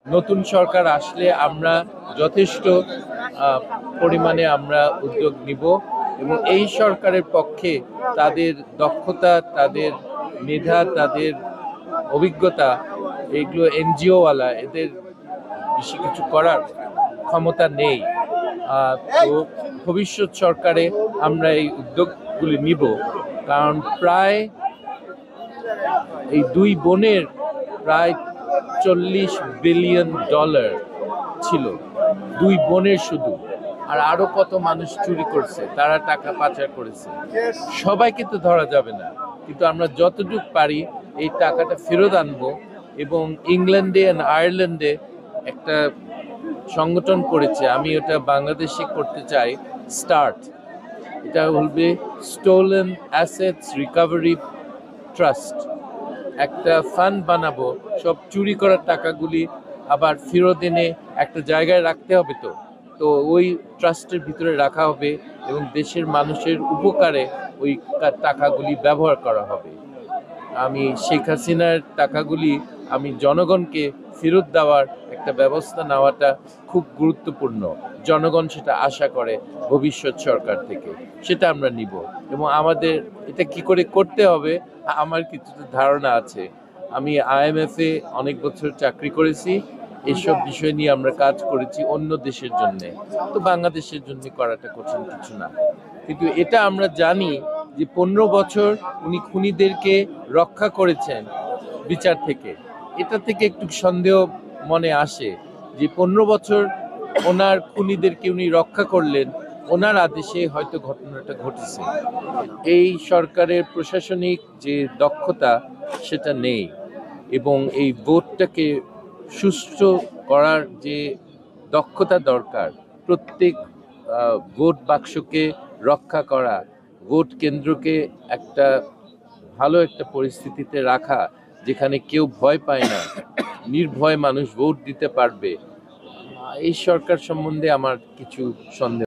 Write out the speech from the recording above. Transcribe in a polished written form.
নতুন সরকার আসলে আমরা যথেষ্ট পরিমাণে আমরা উদ্যোগ নিব এবং এই সরকারের পক্ষে তাদের দক্ষতা, তাদের মেধা, তাদের অভিজ্ঞতা, এইগুলো এনজিওওয়ালা এদের বেশি কিছু করার ক্ষমতা নেই। তো ভবিষ্যৎ সরকারে আমরা এই উদ্যোগগুলি নিব, কারণ প্রায় এই দুই বোনের প্রায় $40 বিলিয়ন ছিল দুই বোনের শুধু। আর আরো কত মানুষ চুরি করছে, তারা টাকা পাচার করেছে, সবাইকে তো ধরা যাবে না, কিন্তু আমরা যতটুকু পারি এই টাকাটা ফেরত আনবো। এবং ইংল্যান্ডে আর আয়ারল্যান্ডে একটা সংগঠন করেছে, আমি ওটা বাংলাদেশে করতে চাই, স্টার্ট। এটা বলবে স্টোলেন অ্যাসেটস রিকভারি ট্রাস্ট। একটা ফান্ড বানাবো, সব চুরি করার টাকাগুলি আবার ফেরত এনে একটা জায়গায় রাখতে হবে। তো তো ওই ট্রাস্টের ভিতরে রাখা হবে এবং দেশের মানুষের উপকারে ওই টাকাগুলি ব্যবহার করা হবে। আমি শেখ হাসিনার টাকাগুলি আমি জনগণকে ফেরত দেওয়ার একটা ব্যবস্থা নেওয়াটা খুব গুরুত্বপূর্ণ। জনগণ সেটা আশা করে ভবিষ্যৎ সরকার থেকে, সেটা আমরা নিব। এবং আমাদের এটা কি করে করতে হবে আমার কিছুটা ধারণা আছে। আমি IMF এ অনেক বছর চাকরি করেছি, এইসব বিষয় নিয়ে আমরা কাজ করেছি অন্য দেশের জন্য। তো বাংলাদেশের জন্য করাটা কঠিন কিছু না, কিন্তু এটা আমরা জানি যে 15 বছর উনি খুনিদেরকে রক্ষা করেছেন বিচার থেকে। এটা থেকে একটু সন্দেহ মনে আসে যে 15 বছর ওনার খুনিদেরকে উনি রক্ষা করলেন, ওনার আদেশে হয়তো ঘটনাটা ঘটেছে। এই সরকারের প্রশাসনিক যে দক্ষতা সেটা নেই, এবং এই ভোটটাকে সুষ্ঠু করার যে দক্ষতা দরকার, প্রত্যেক ভোট বাক্সকে রক্ষা করা, ভোট কেন্দ্রকে একটা ভালো একটা পরিস্থিতিতে রাখা যেখানে কেউ ভয় পায় না, নির্ভয় মানুষ ভোট দিতে পারবে, এই সরকার সম্বন্ধে আমার কিছু সন্দেহ।